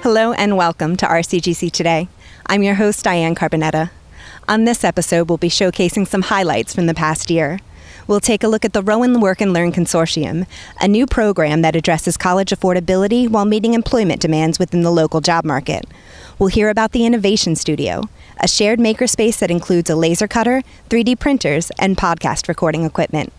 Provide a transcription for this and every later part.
Hello and welcome to RCGC Today. I'm your host, Diane Carbonetta. On this episode, we'll be showcasing some highlights from the past year. We'll take a look at the Rowan Work and Learn Consortium, a new program that addresses college affordability while meeting employment demands within the local job market. We'll hear about the Innovation Studio, a shared makerspace that includes a laser cutter, 3D printers, and podcast recording equipment.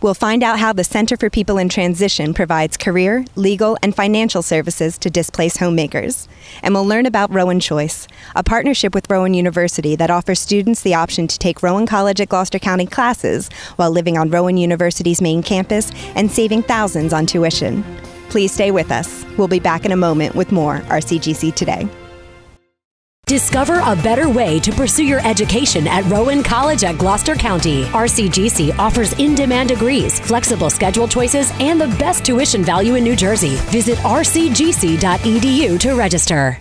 We'll find out how the Center for People in Transition provides career, legal, and financial services to displaced homemakers. And we'll learn about Rowan Choice, a partnership with Rowan University that offers students the option to take Rowan College at Gloucester County classes while living on Rowan University's main campus and saving thousands on tuition. Please stay with us. We'll be back in a moment with more RCGC Today. Discover a better way to pursue your education at Rowan College at Gloucester County. RCGC offers in-demand degrees, flexible schedule choices, and the best tuition value in New Jersey. Visit rcgc.edu to register.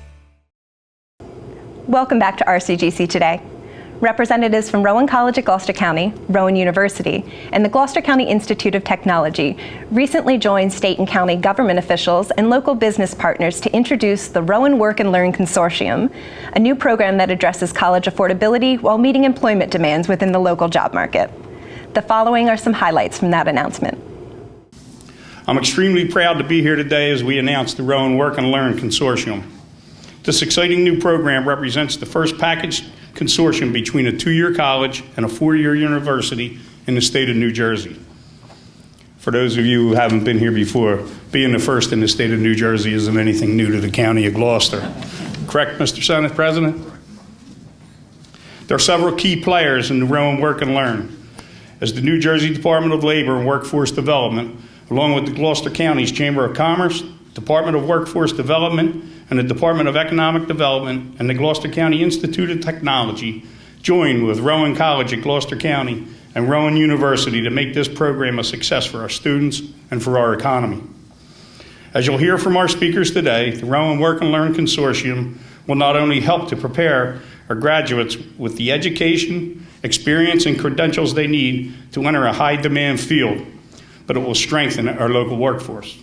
Welcome back to RCGC Today. Representatives from Rowan College at Gloucester County, Rowan University, and the Gloucester County Institute of Technology recently joined state and county government officials and local business partners to introduce the Rowan Work and Learn Consortium, a new program that addresses college affordability while meeting employment demands within the local job market. The following are some highlights from that announcement. I'm extremely proud to be here today as we announce the Rowan Work and Learn Consortium. This exciting new program represents the first package consortium between a 2-year college and a 4-year university in the state of New Jersey. For those of you who haven't been here before, being the first in the state of New Jersey isn't anything new to the county of Gloucester. Correct, Mr. Senate President? There are several key players in the Rowan Work and Learn, as the New Jersey Department of Labor and Workforce Development, along with the Gloucester County's Chamber of Commerce, Department of Workforce Development, and the Department of Economic Development and the Gloucester County Institute of Technology joined with Rowan College at Gloucester County and Rowan University to make this program a success for our students and for our economy. As you'll hear from our speakers today, the Rowan Work and Learn Consortium will not only help to prepare our graduates with the education, experience, and credentials they need to enter a high-demand field, but it will strengthen our local workforce.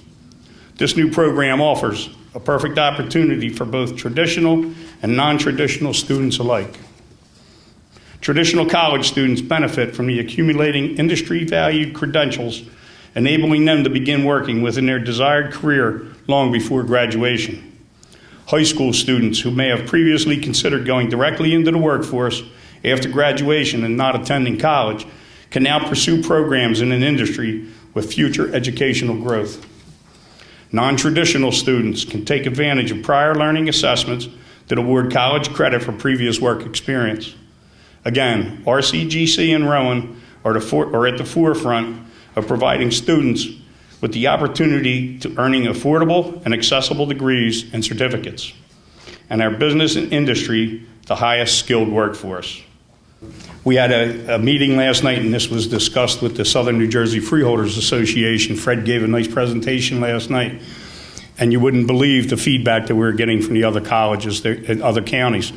This new program offers a perfect opportunity for both traditional and non-traditional students alike. Traditional college students benefit from the accumulating industry-valued credentials, enabling them to begin working within their desired career long before graduation. High school students who may have previously considered going directly into the workforce after graduation and not attending college can now pursue programs in an industry with future educational growth. Non-traditional students can take advantage of prior learning assessments that award college credit for previous work experience. Again, RCGC and Rowan are at the forefront of providing students with the opportunity to earning affordable and accessible degrees and certificates, and our business and industry the highest skilled workforce. We had a meeting last night, and this was discussed with the Southern New Jersey Freeholders Association. Fred gave a nice presentation last night, and you wouldn't believe the feedback that we were getting from the other colleges and other counties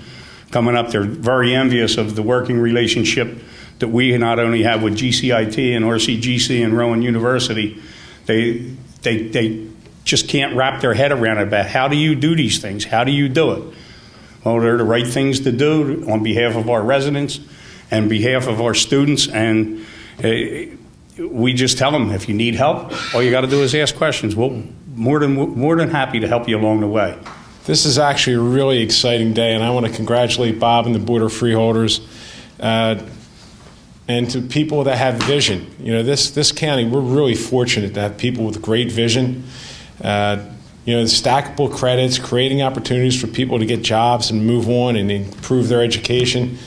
coming up. They're very envious of the working relationship that we not only have with GCIT and RCGC and Rowan University. They just can't wrap their head around it about how do you do these things? How do you do it? Well, they're the right things to do on behalf of our residents and behalf of our students, and we just tell them, if you need help, all you got to do is ask questions. We'll more than happy to help you along the way. This is actually a really exciting day, and I want to congratulate Bob and the Board of Freeholders and to people that have vision. You know, this county, we're really fortunate to have people with great vision. Stackable credits, creating opportunities for people to get jobs and move on and improve their education.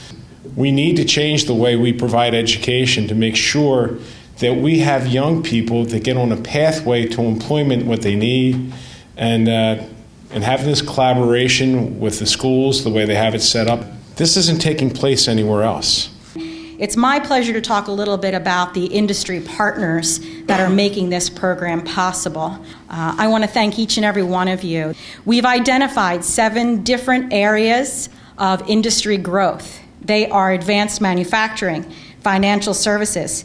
We need to change the way we provide education to make sure that we have young people that get on a pathway to employment, what they need, and having this collaboration with the schools, the way they have it set up. This isn't taking place anywhere else. It's my pleasure to talk a little bit about the industry partners that are making this program possible. I want to thank each and every one of you. We've identified 7 different areas of industry growth. They are advanced manufacturing, financial services,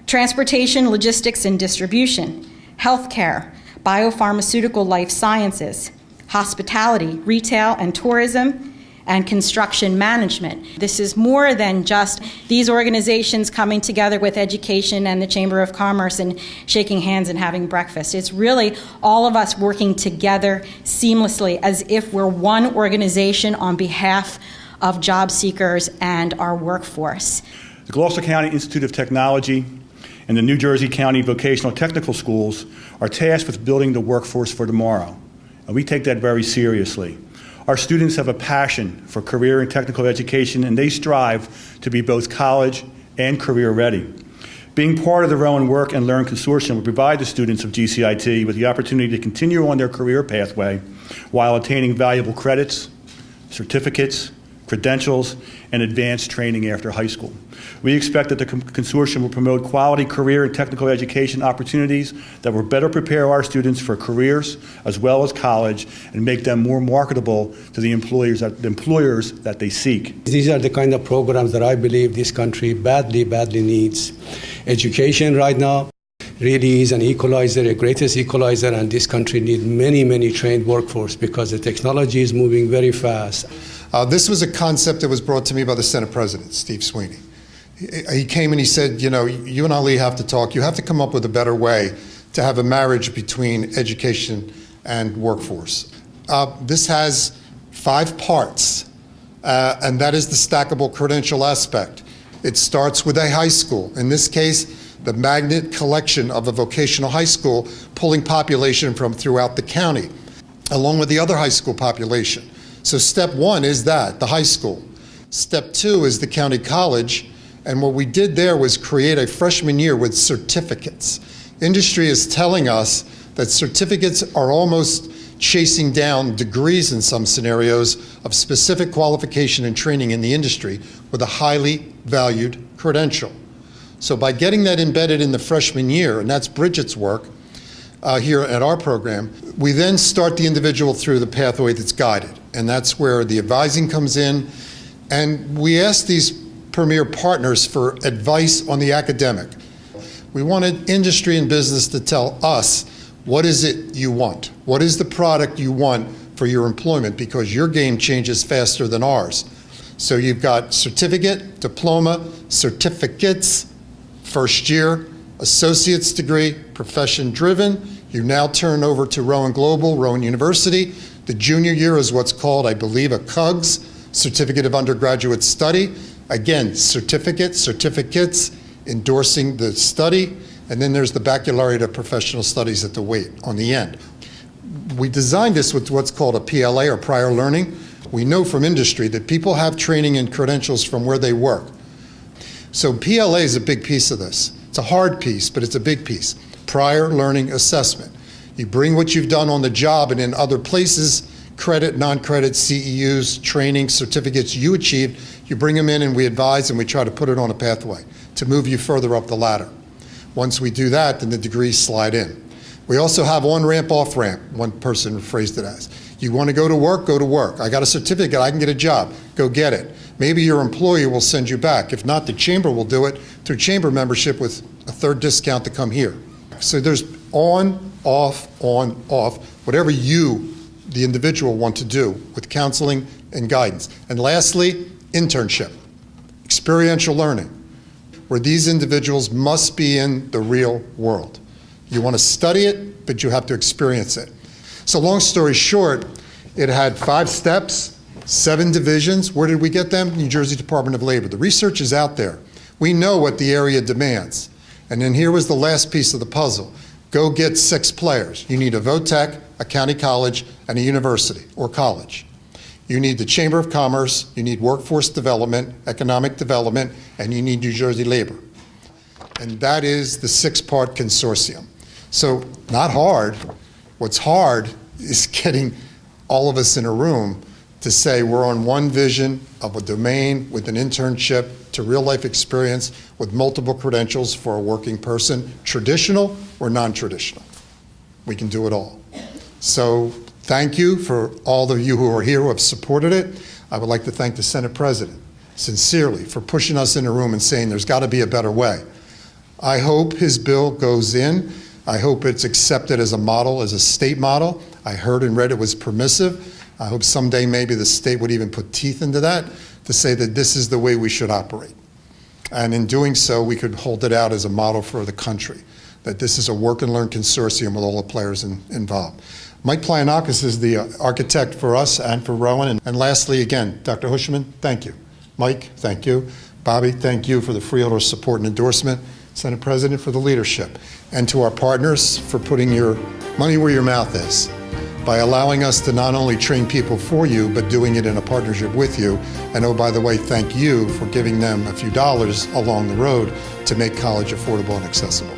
transportation, logistics and distribution, healthcare, biopharmaceutical life sciences, hospitality, retail and tourism, and construction management. This is more than just these organizations coming together with education and the Chamber of Commerce and shaking hands and having breakfast. It's really all of us working together seamlessly as if we're one organization on behalf of job seekers and our workforce. The Gloucester County Institute of Technology and the New Jersey County Vocational Technical Schools are tasked with building the workforce for tomorrow, and we take that very seriously. Our students have a passion for career and technical education, and they strive to be both college and career ready. Being part of the Rowan Work and Learn Consortium will provide the students of GCIT with the opportunity to continue on their career pathway while attaining valuable credits, certificates, credentials, and advanced training after high school. We expect that the consortium will promote quality career and technical education opportunities that will better prepare our students for careers as well as college and make them more marketable to the employers that they seek. These are the kind of programs that I believe this country badly needs. Education right now really is an equalizer, a greatest equalizer, and this country needs many trained workforce because the technology is moving very fast. This was a concept that was brought to me by the Senate President, Steve Sweeney. He came and he said, you know, you and Ali have to talk. You have to come up with a better way to have a marriage between education and workforce. This has 5 parts, and that is the stackable credential aspect. It starts with a high school. In this case, the magnet collection of a vocational high school pulling population from throughout the county, along with the other high school population. So step 1 is that, the high school. Step 2 is the county college, and what we did there was create a freshman year with certificates. Industry is telling us that certificates are almost chasing down degrees in some scenarios of specific qualification and training in the industry with a highly valued credential. So by getting that embedded in the freshman year, and that's Bridget's work here at our program, we then start the individual through the pathway that's guided. And that's where the advising comes in. And we ask these premier partners for advice on the academic. We wanted industry and business to tell us, what is it you want? What is the product you want for your employment? Because your game changes faster than ours. So you've got certificate, diploma, certificates, first year, associate's degree, profession driven. You now turn over to Rowan Global, Rowan University. The junior year is what's called, I believe, a CUGS, Certificate of Undergraduate Study. Again, certificates endorsing the study, and then there's the Baccalaureate of Professional Studies at the weight on the end. We designed this with what's called a PLA, or prior learning. We know from industry that people have training and credentials from where they work. So PLA is a big piece of this. It's a hard piece, but it's a big piece. Prior learning assessment. You bring what you've done on the job and in other places, credit, non-credit, CEUs, training, certificates you achieved, you bring them in and we advise and we try to put it on a pathway to move you further up the ladder. Once we do that, then the degrees slide in. We also have on-ramp, off-ramp, one person phrased it as. You want to go to work, go to work. I got a certificate, I can get a job, go get it. Maybe your employer will send you back. If not, the chamber will do it through chamber membership with a third discount to come here. So there's on, off, whatever you, the individual, want to do with counseling and guidance. And lastly, internship, experiential learning, where these individuals must be in the real world. You want to study it, but you have to experience it. So long story short, it had 5 steps, 7 divisions. Where did we get them? New Jersey Department of Labor. The research is out there. We know what the area demands. And then here was the last piece of the puzzle. Go get 6 players. You need a VOTEC, a county college, and a university or college. You need the Chamber of Commerce, you need workforce development, economic development, and you need New Jersey Labor. And that is the 6-part consortium. So not hard. What's hard is getting all of us in a room to say we're on one vision of a domain with an internship to real life experience with multiple credentials for a working person, traditional or non-traditional. We can do it all. So thank you for all of you who are here who have supported it. I would like to thank the Senate President sincerely for pushing us in a room and saying there's got to be a better way. I hope his bill goes in. I hope it's accepted as a model, as a state model. I heard and read it was permissive. I hope someday maybe the state would even put teeth into that to say that this is the way we should operate. And in doing so, we could hold it out as a model for the country, that this is a work and learn consortium with all the players involved. Mike Plianakis is the architect for us and for Rowan. And lastly, again, Dr. Hushman, thank you. Mike, thank you. Bobby, thank you for the freeholder support and endorsement. Senate President, for the leadership. And to our partners for putting your money where your mouth is, by allowing us to not only train people for you, but doing it in a partnership with you. And oh, by the way, thank you for giving them a few dollars along the road to make college affordable and accessible.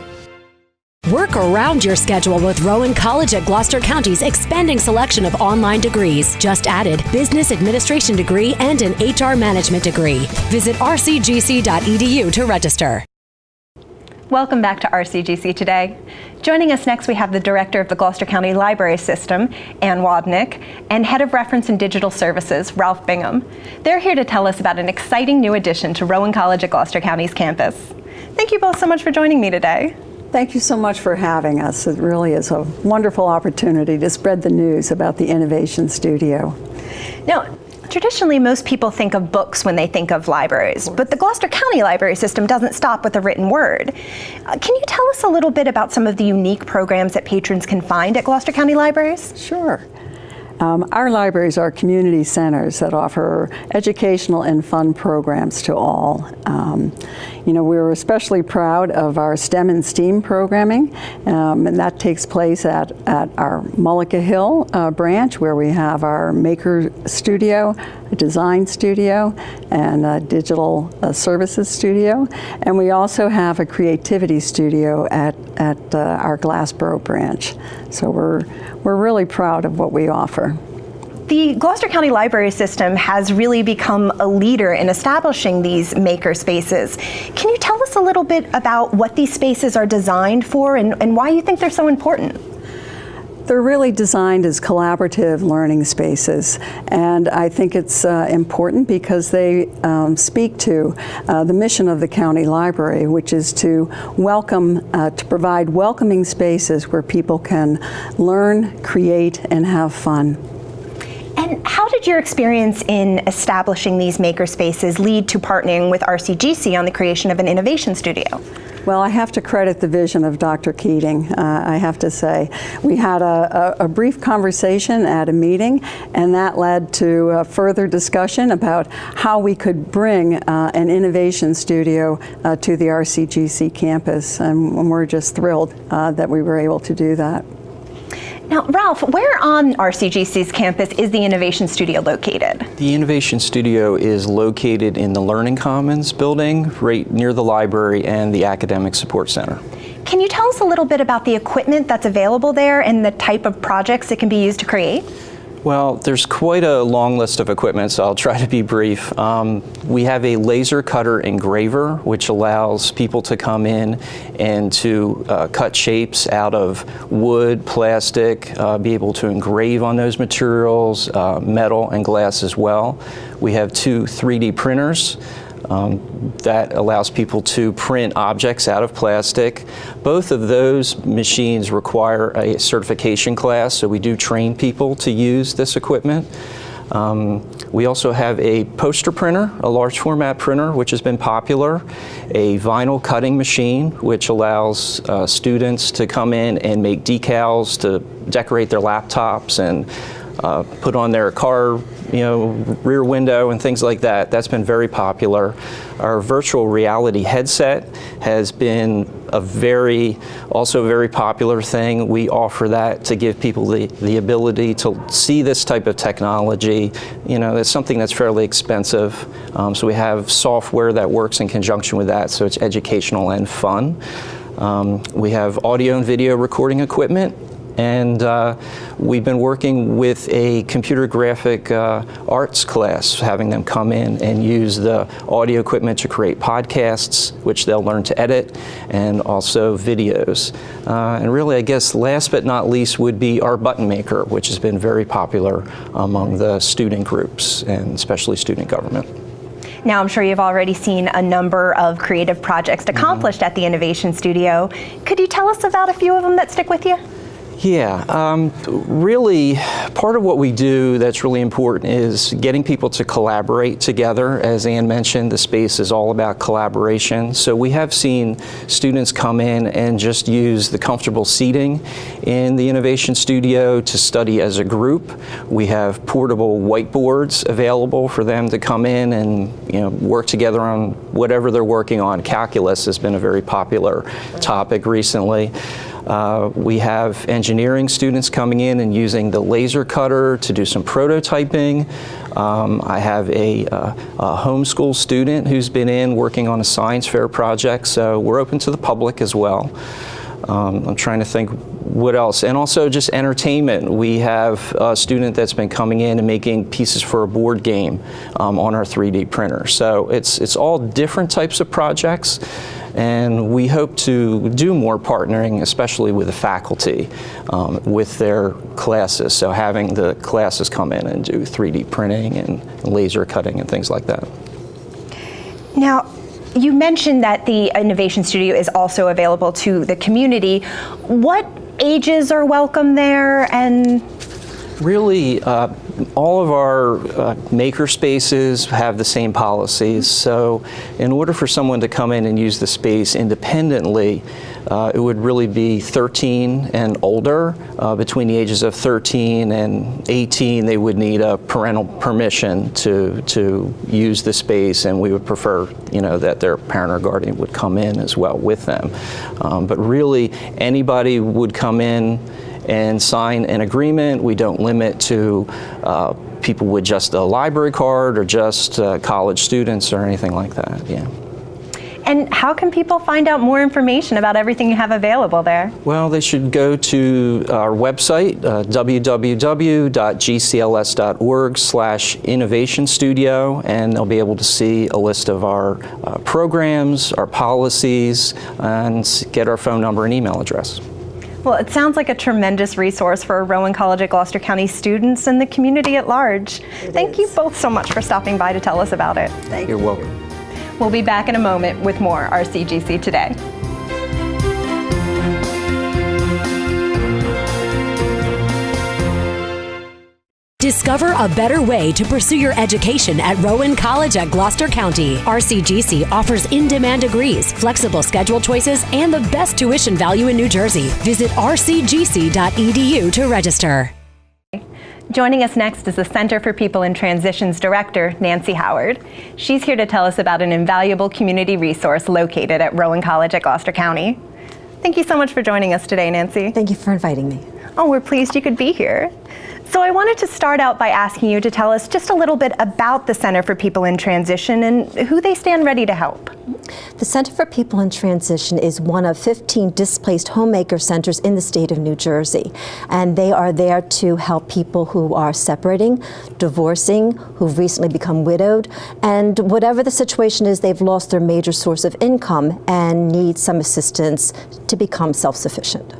Work around your schedule with Rowan College at Gloucester County's expanding selection of online degrees. Just added business administration degree and an HR management degree. Visit rcgc.edu to register. Welcome back to RCGC Today. Joining us next, we have the Director of the Gloucester County Library System, Ann Wodnick, and Head of Reference and Digital Services, Ralph Bingham. They're here to tell us about an exciting new addition to Rowan College at Gloucester County's campus. Thank you both so much for joining me today. Thank you so much for having us. It really is a wonderful opportunity to spread the news about the Innovation Studio. Now, traditionally, most people think of books when they think of libraries, but the Gloucester County Library System doesn't stop with the written word. Can you tell us a little bit about some of the unique programs that patrons can find at Gloucester County Libraries? Sure. Our libraries are community centers that offer educational and fun programs to all. We're especially proud of our STEM and STEAM programming, and that takes place at our Mullica Hill branch, where we have our Maker Studio, a Design Studio, and a Digital Services Studio. And we also have a Creativity Studio at our Glassboro branch. So we're really proud of what we offer. The Gloucester County Library System has really become a leader in establishing these maker spaces. Can you tell us a little bit about what these spaces are designed for and why you think they're so important? They're really designed as collaborative learning spaces, and I think it's important because they speak to the mission of the county library, which is to provide welcoming spaces where people can learn, create, and have fun. And how did your experience in establishing these maker spaces lead to partnering with RCGC on the creation of an innovation studio? Well, I have to credit the vision of Dr. Keating, I have to say. We had a brief conversation at a meeting, and that led to a further discussion about how we could bring an innovation studio to the RCGC campus, and we're just thrilled that we were able to do that. Now, Ralph, where on RCGC's campus is the Innovation Studio located? The Innovation Studio is located in the Learning Commons building, right near the library and the Academic Support Center. Can you tell us a little bit about the equipment that's available there and the type of projects it can be used to create? Well, there's quite a long list of equipment, so I'll try to be brief. We have a laser cutter engraver, which allows people to come in and to cut shapes out of wood, plastic, be able to engrave on those materials, metal and glass as well. We have 2 3D printers. That allows people to print objects out of plastic. Both of those machines require a certification class, so we do train people to use this equipment. We also have a poster printer, a large format printer, which has been popular, a vinyl cutting machine, which allows students to come in and make decals to decorate their laptops and put on their car, rear window and things like that. That's been very popular. Our virtual reality headset has been also a very popular thing. We offer that to give people the ability to see this type of technology. It's something that's fairly expensive. So we have software that works in conjunction with that, so it's educational and fun. We have audio and video recording equipment. And we've been working with a computer graphic arts class, having them come in and use the audio equipment to create podcasts, which they'll learn to edit, and also videos. And really, I guess, last but not least would be our button maker, which has been very popular among the student groups, and especially student government. Now, I'm sure you've already seen a number of creative projects accomplished at the Innovation Studio. Could you tell us about a few of them that stick with you? Yeah, really part of what we do that's really important is getting people to collaborate together. As Ann mentioned, the space is all about collaboration. So we have seen students come in and just use the comfortable seating in the Innovation Studio to study as a group. We have portable whiteboards available for them to come in and work together on whatever they're working on. Calculus has been a very popular topic recently. We have engineering students coming in and using the laser cutter to do some prototyping. I have a homeschool student who's been in working on a science fair project, so we're open to the public as well. I'm trying to think what else. And also just entertainment. We have a student that's been coming in and making pieces for a board game on our 3D printer. So it's all different types of projects. And we hope to do more partnering, especially with the faculty, with their classes. So having the classes come in and do 3D printing and laser cutting and things like that. Now, you mentioned that the Innovation Studio is also available to the community. What ages are welcome there? And really, all of our maker spaces have the same policies. So in order for someone to come in and use the space independently, it would really be 13 and older. Between the ages of 13 and 18, they would need a parental permission to use the space, and we would prefer, that their parent or guardian would come in as well with them. But really, anybody would come in and sign an agreement. We don't limit to people with just a library card or just college students or anything like that. Yeah. And how can people find out more information about everything you have available there? Well, they should go to our website, www.gcls.org/Innovation Studio, and they'll be able to see a list of our programs, our policies, and get our phone number and email address. Well, it sounds like a tremendous resource for Rowan College at Gloucester County students and the community at large. Thank you both so much for stopping by to tell us about it. You're welcome. We'll be back in a moment with more RCGC Today. Discover a better way to pursue your education at Rowan College at Gloucester County. RCGC offers in-demand degrees, flexible schedule choices, and the best tuition value in New Jersey. Visit rcgc.edu to register. Joining us next is the Center for People in Transitions Director, Nancy Howard. She's here to tell us about an invaluable community resource located at Rowan College at Gloucester County. Thank you so much for joining us today, Nancy. Thank you for inviting me. Oh, we're pleased you could be here. So I wanted to start out by asking you to tell us just a little bit about the Center for People in Transition and who they stand ready to help. The Center for People in Transition is one of 15 displaced homemaker centers in the state of New Jersey. And they are there to help people who are separating, divorcing, who've recently become widowed, and whatever the situation is, they've lost their major source of income and need some assistance to become self-sufficient.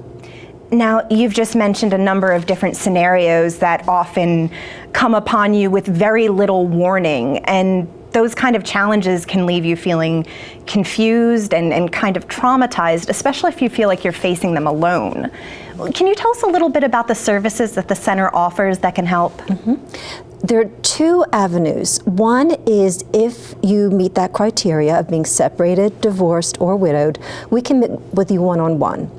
Now, you've just mentioned a number of different scenarios that often come upon you with very little warning, and those kind of challenges can leave you feeling confused and kind of traumatized, especially if you feel like you're facing them alone. Can you tell us a little bit about the services that the center offers that can help? Mm-hmm. There are two avenues. One is if you meet that criteria of being separated, divorced, or widowed, we can meet with you one-on-one.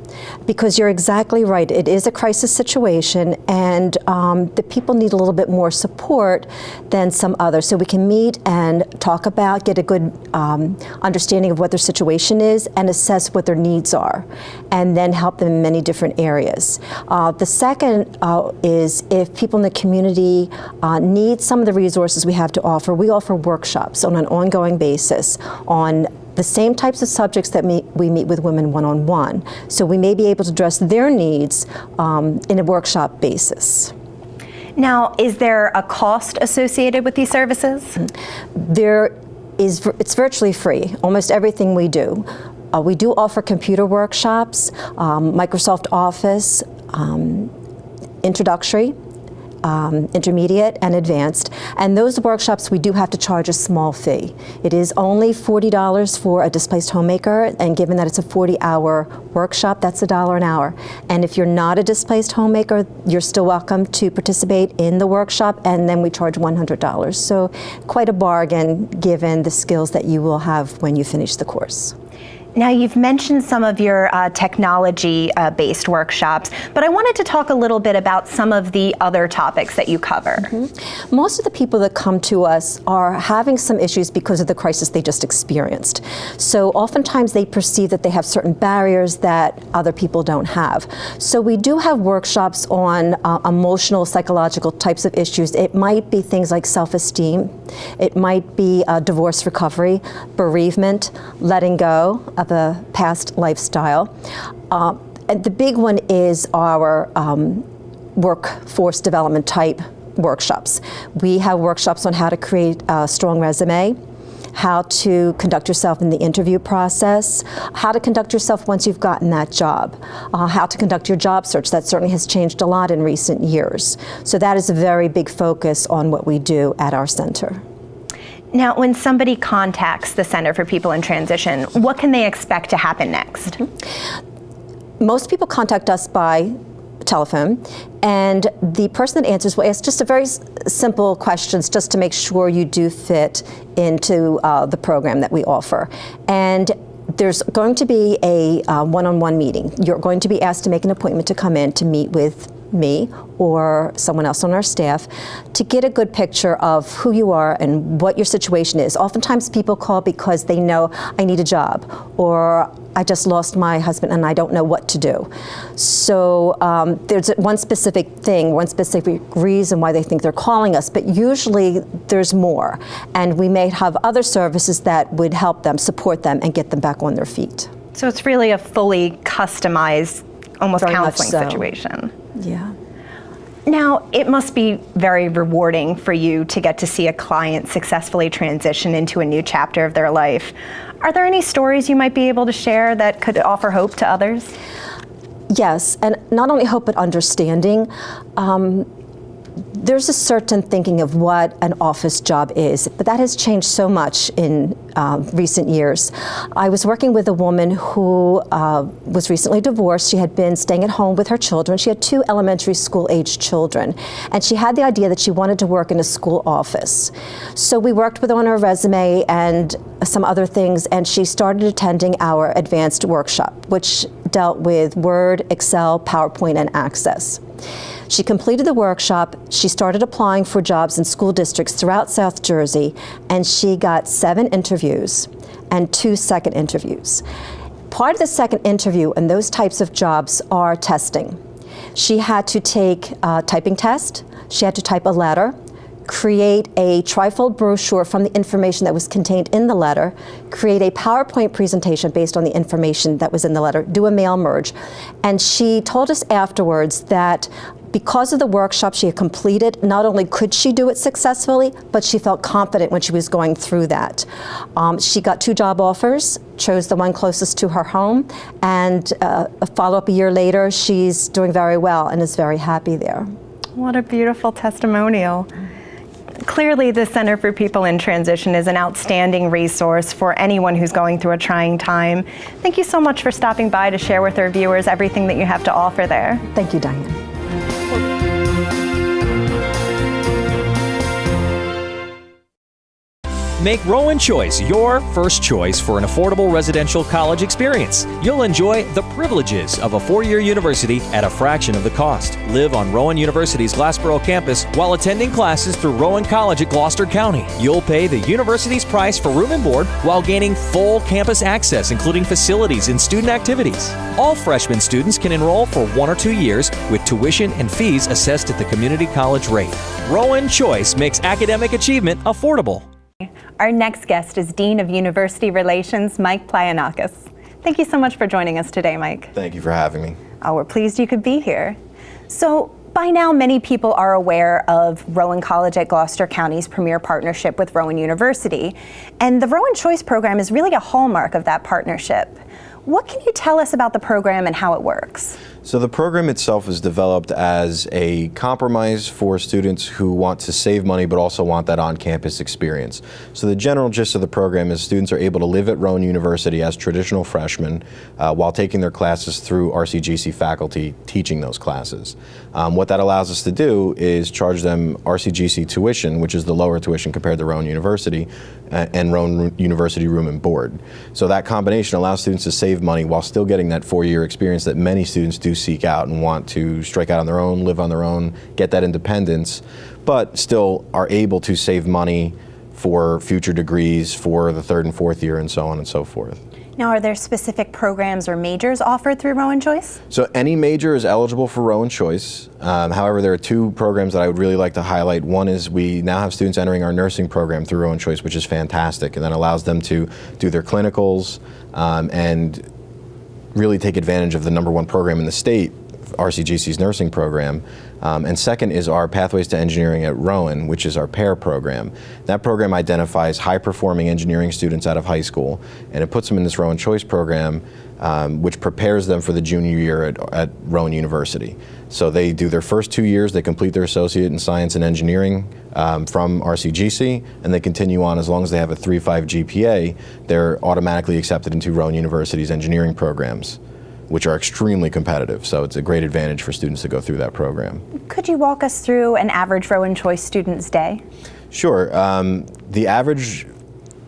Because you're exactly right, it is a crisis situation, and the people need a little bit more support than some others. So we can meet and talk about, get a good understanding of what their situation is, and assess what their needs are, and then help them in many different areas. The second is if people in the community need some of the resources we have to offer. We offer workshops on an ongoing basis on the same types of subjects that we meet with women one-on-one. So we may be able to address their needs in a workshop basis. Now, is there a cost associated with these services? It's virtually free, almost everything we do. We do offer computer workshops, Microsoft Office, introductory, intermediate, and advanced. And those workshops, we do have to charge a small fee. It is only $40 for a displaced homemaker, and given that it's a 40-hour workshop, that's $1 an hour. And if you're not a displaced homemaker, you're still welcome to participate in the workshop, and then we charge $100. So quite a bargain given the skills that you will have when you finish the course. Now, you've mentioned some of your technology-based workshops, but I wanted to talk a little bit about some of the other topics that you cover. Mm-hmm. Most of the people that come to us are having some issues because of the crisis they just experienced. So oftentimes they perceive that they have certain barriers that other people don't have. So we do have workshops on emotional, psychological types of issues. It might be things like self-esteem. It might be divorce recovery, bereavement, letting go of a past lifestyle. And the big one is our workforce development type workshops. We have workshops on how to create a strong resume, how to conduct yourself in the interview process, how to conduct yourself once you've gotten that job, how to conduct your job search. That certainly has changed a lot in recent years. So that is a very big focus on what we do at our center. Now, when somebody contacts the Center for People in Transition, what can they expect to happen next? Mm-hmm. Most people contact us by telephone, and the person that answers will ask just a very simple questions just to make sure you do fit into the program that we offer. And there's going to be a one-on-one meeting. You're going to be asked to make an appointment to come in to meet with me or someone else on our staff to get a good picture of who you are and what your situation is. Oftentimes people call because they know I need a job, or I just lost my husband and I don't know what to do. So there's one specific thing, one specific reason why they think they're calling us, but usually there's more. And we may have other services that would help them, support them, and get them back on their feet. So it's really a fully customized, almost Very counseling much so. situation. Yeah. Now, it must be very rewarding for you to get to see a client successfully transition into a new chapter of their life. Are there any stories you might be able to share that could offer hope to others? Yes, and not only hope but understanding. There's a certain thinking of what an office job is, but that has changed so much in recent years. I was working with a woman who was recently divorced. She had been staying at home with her children. She had 2 elementary school-aged children, and she had the idea that she wanted to work in a school office. So we worked with her on her resume and some other things, and she started attending our advanced workshop, which dealt with Word, Excel, PowerPoint, and Access. She completed the workshop, she started applying for jobs in school districts throughout South Jersey, and she got 7 interviews and 2 second interviews. Part of the second interview and those types of jobs are testing. She had to take a typing test, she had to type a letter, create a trifold brochure from the information that was contained in the letter, create a PowerPoint presentation based on the information that was in the letter, do a mail merge. And she told us afterwards that because of the workshop she had completed, not only could she do it successfully, but she felt confident when she was going through that. She got 2 job offers, chose the one closest to her home, and a follow-up a year later, she's doing very well and is very happy there. What a beautiful testimonial. Clearly, the Center for People in Transition is an outstanding resource for anyone who's going through a trying time. Thank you so much for stopping by to share with our viewers everything that you have to offer there. Thank you, Diane. Make Rowan Choice your first choice for an affordable residential college experience. You'll enjoy the privileges of a 4-year university at a fraction of the cost. Live on Rowan University's Glassboro campus while attending classes through Rowan College at Gloucester County. You'll pay the university's price for room and board while gaining full campus access, including facilities and student activities. All freshman students can enroll for 1 or 2 years with tuition and fees assessed at the community college rate. Rowan Choice makes academic achievement affordable. Our next guest is Dean of University Relations, Mike Plianakis. Thank you so much for joining us today, Mike. Thank you for having me. Oh, we're pleased you could be here. So, by now, many people are aware of Rowan College at Gloucester County's premier partnership with Rowan University, and the Rowan Choice program is really a hallmark of that partnership. What can you tell us about the program and how it works? So the program itself is developed as a compromise for students who want to save money but also want that on-campus experience. So the general gist of the program is students are able to live at Rowan University as traditional freshmen while taking their classes through RCGC faculty teaching those classes. What that allows us to do is charge them RCGC tuition, which is the lower tuition compared to Rowan University, and Rowan University room and board. So that combination allows students to save money while still getting that 4-year experience that many students do seek out and want to strike out on their own, live on their own, get that independence, but still are able to save money for future degrees for the 3rd and 4th year and so on and so forth. Now, are there specific programs or majors offered through Rowan Choice? So any major is eligible for Rowan Choice. However, there are 2 programs that I would really like to highlight. One is we now have students entering our nursing program through Rowan Choice, which is fantastic, and that allows them to do their clinicals and really take advantage of the #1 program in the state, RCGC's nursing program. And second is our Pathways to Engineering at Rowan, which is our PAIR program. That program identifies high-performing engineering students out of high school, and it puts them in this Rowan Choice program, which prepares them for the junior year at Rowan University. So they do their first 2 years, they complete their associate in science and engineering from RCGC, and they continue on as long as they have a 3.5 GPA, they're automatically accepted into Rowan University's engineering programs, which are extremely competitive. So it's a great advantage for students to go through that program. Could you walk us through an average Rowan Choice student's day? Sure. The average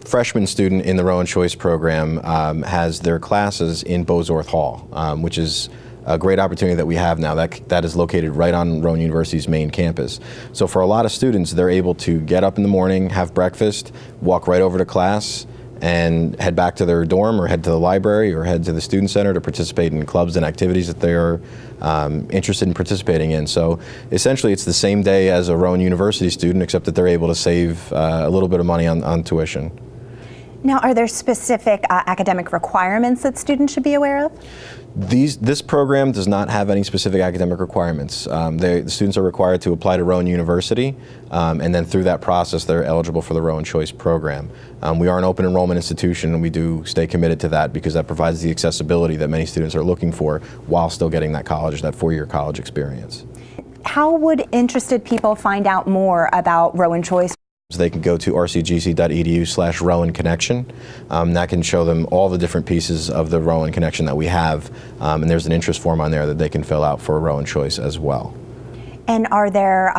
freshman student in the Rowan Choice program has their classes in Bozorth Hall, which is a great opportunity that we have now. That is located right on Rowan University's main campus. So for a lot of students, they're able to get up in the morning, have breakfast, walk right over to class, and head back to their dorm or head to the library or head to the student center to participate in clubs and activities that they're interested in participating in. So essentially it's the same day as a Rowan University student, except that they're able to save a little bit of money on tuition. Now, are there specific academic requirements that students should be aware of? This program does not have any specific academic requirements. The students are required to apply to Rowan University, and then through that process they're eligible for the Rowan Choice program. We are an open enrollment institution, and we do stay committed to that because that provides the accessibility that many students are looking for while still getting that 4-year college experience. How would interested people find out more about Rowan Choice? So they can go to rcgc.edu/Rowan Connection. That can show them all the different pieces of the Rowan Connection that we have, and there's an interest form on there that they can fill out for Rowan Choice as well. And are there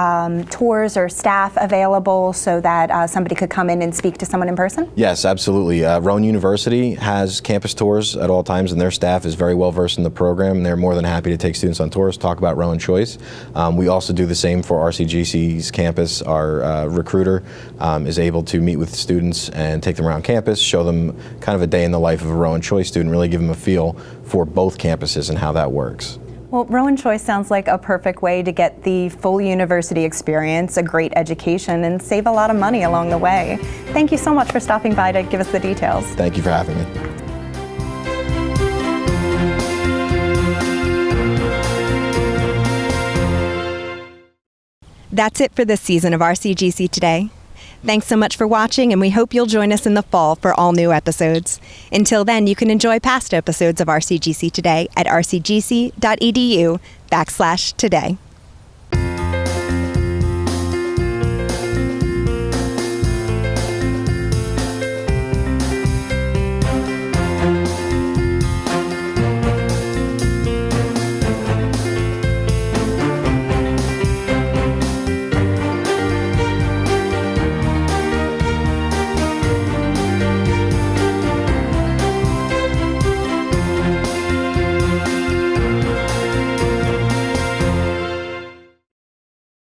tours or staff available so that somebody could come in and speak to someone in person? Yes, absolutely. Rowan University has campus tours at all times, and their staff is very well versed in the program. And they're more than happy to take students on tours, talk about Rowan Choice. We also do the same for RCGC's campus. Our recruiter is able to meet with students and take them around campus, show them kind of a day in the life of a Rowan Choice student, really give them a feel for both campuses and how that works. Well, Rowan Choice sounds like a perfect way to get the full university experience, a great education, and save a lot of money along the way. Thank you so much for stopping by to give us the details. Thank you for having me. That's it for this season of RCGC Today. Thanks so much for watching, and we hope you'll join us in the fall for all new episodes. Until then, you can enjoy past episodes of RCGC Today at rcgc.edu/today.